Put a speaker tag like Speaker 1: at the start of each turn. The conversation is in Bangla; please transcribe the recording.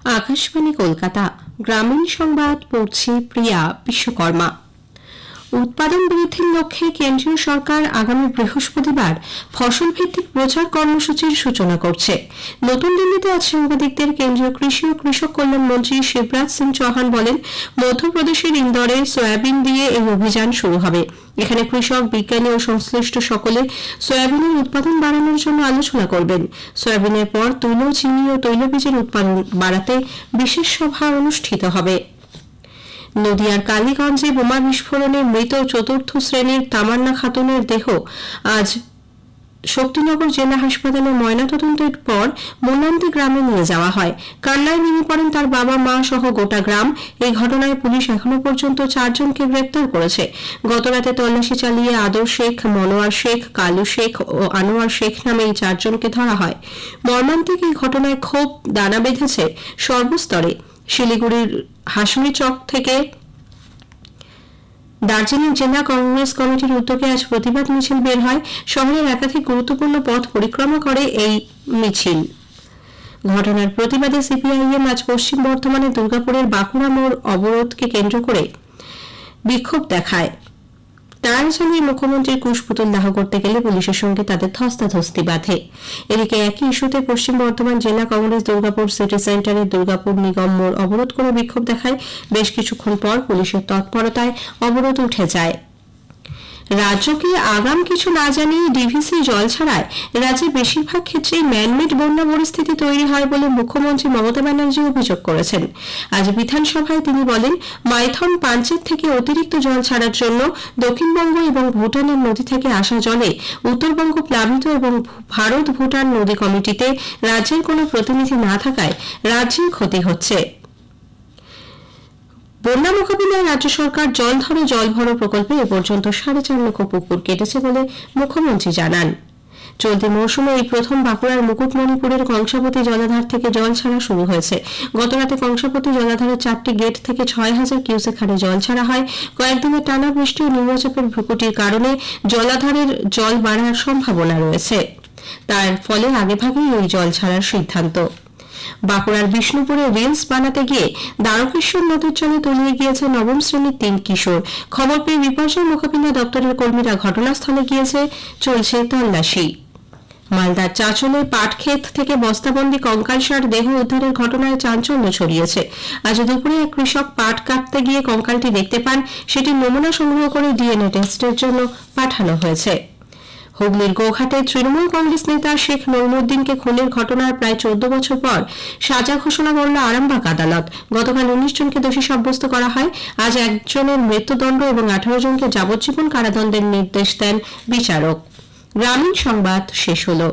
Speaker 1: आकाशवाणी कलकाता ग्रामीण संबाद पढ़ছি प्रिया विश्वकर्मा। उत्पादन बृद्धिर लक्ष्ये केंद्रीय सरकार आगामी बृहस्पतिवार फसल भित्तिक प्रचार कर्मसूचिर सूचना करছে। नतून दिल्लीते आज সাংবাদিকদের केंद्रीय कृषि और कृषक कल्याण मंत्री शिवराज सिंह चौहान বলেন, মধ্যপ্রদেশের ইন্দোরে সয়াবিন দিয়ে এই অভিযান শুরু হবে। এখানে কৃষক, বিজ্ঞানী ও সংশ্লিষ্ট সকলে সয়াবিনের উৎপাদন বাড়ানোর জন্য আলোচনা করবেন। সয়াবিনের পর তুলো, চিনি ও তৈলবীজের উৎপাদন বাড়াতে বিশেষ সভা অনুষ্ঠিত হবে। নদিয়ার কালীগঞ্জে বোমা বিস্ফোরণে মৃত চতুর্থ শ্রেণীর তামান্না খাতুনের দেহ আজ শক্তিনগর জেলা হাসপাতালে ময়নাতদন্তের পর মোলান্তি গ্রামে নিয়ে যাওয়া হয়। কান্নায় ভেঙে পড়েন তার বাবা, মা সহ গোটা গ্রাম। এই ঘটনায় পুলিশ এখনো পর্যন্ত 4 জনকে গ্রেপ্তার করেছে। গতরাতে তল্লাশি চালিয়ে আদর শেখ, মনোয়ার শেখ, কালু শেখ ও আনোয়ার শেখ নামে এই 4 জনকে ধরা হয়। মর্মান্তিক এই ঘটনায় ক্ষোভ দানা বেঁধেছে সর্বস্তরে। শিলিগুড়ির হাসমি চক থেকে দার্জিলিং জেলা কংগ্রেস কমিটির উদ্যোগে আজ প্রতিবাদ মিছিল বের হয়। শহরের একাধিক গুরুত্বপূর্ণ পথ পরিক্রমা করে এই মিছিল। ঘটনার প্রতিবাদে সিপিআইএম আজ পশ্চিম বর্ধমানে দুর্গাপুরের বাঁকুড়া মোড় অবরোধকে কেন্দ্র করে বিক্ষোভ দেখায়। তার চালিয়ে মুখ্যমন্ত্রীর কুশপুতুল দাহ করতে গেলে পুলিশের সঙ্গে তাদের ধস্তাধস্তি বাধে। এদিকে একই ইস্যুতে পশ্চিম বর্ধমান জেলা কংগ্রেস দুর্গাপুর সিটি সেন্টারের দুর্গাপুর নিগম মোড় অবরোধ করে বিক্ষোভ দেখায়। বেশ কিছুক্ষণ পর পুলিশের তৎপরতায় অবরোধ উঠে যায়। রাজ্যকে আগাম কিছু না জানিয়ে ডিভিসি জল ছাড়ায় রাজ্যে বেশিরভাগ ক্ষেত্রেই ম্যানমেড বন্যা পরিস্থিতি তৈরি হয় বলে মুখ্যমন্ত্রী মমতা ব্যানার্জি অভিযোগ করেছেন। আজ বিধানসভায় তিনি বলেন, মাইথন পাঞ্চেত থেকে অতিরিক্ত জল ছাড়ার জন্য দক্ষিণবঙ্গ এবং ভুটানের নদী থেকে আসা জলে উত্তরবঙ্গ প্লাবিত এবং ভারত ভুটান নদী কমিটিতে রাজ্যের কোনো প্রতিনিধি না থাকায় রাজ্যের ক্ষতি হচ্ছে। বন্যা মোকাবিলায় রাজ্য সরকার জল ধরে জল ভরো প্রকল্পে এ পর্যন্ত 4.5 লক্ষ পুকুর কেটেছে বলে মুখ্যমন্ত্রী জানান। চলতি মৌসুমে এই প্রথম বাঁকুড়ার মুকুটমণিপুরের কংসাবতী জলাধার থেকে জল ছাড়া শুরু হয়েছে। গতরাতে কংসাবতী জলাধারের 4টি গেট থেকে 6000 কিউসেক হারে জল ছাড়া হয়। কয়েকদিনের টানা বৃষ্টি ও নিম্নচাপের ভ্রুকুটির কারণে জলাধারের জল বাড়ার সম্ভাবনা রয়েছে। তার ফলে আগেভাগেই এই জল ছাড়ার সিদ্ধান্ত। বাঁকুড়ার বিষ্ণুপুরে রিলস বানাতে গিয়ে দ্বারকেশ্বর নদীর জলে তলিয়ে গিয়েছে 9ম শ্রেণীর 3 কিশোর। খবর পেয়ে বিপর্যয় মোকাবিলা দপ্তরের কর্মীরা ঘটনাস্থলে গিয়েছে, চলছে তল্লাশি। মালদার চাঁচলে পাট ক্ষেত থেকে বস্তাবন্দি কঙ্কালসার দেহ উদ্ধারের ঘটনায় চাঞ্চল্য ছড়িয়েছে। আজ দুপুরে এক কৃষক পাট কাটতে গিয়ে কঙ্কালটি দেখতে পান। সেটি নমুনা সংগ্রহ করে ডিএনএ টেস্টের জন্য পাঠানো হয়েছে। হুগলির গোঘাটে তৃণমূল কংগ্রেস নেতা শেখ নইমুদ্দিনকে খুনের ঘটনার প্রায় 14 বছর পর সাজা ঘোষণা করল আরামবাগ আদালত। গতকাল 19 জনকে দোষী সাব্যস্ত করা হয়। আজ একজনের মৃত্যুদণ্ড এবং 18 জনকে যাবজ্জীবন কারাদণ্ডের নির্দেশ দেন বিচারক। গ্রামীণ সংবাদ শেষ হলো।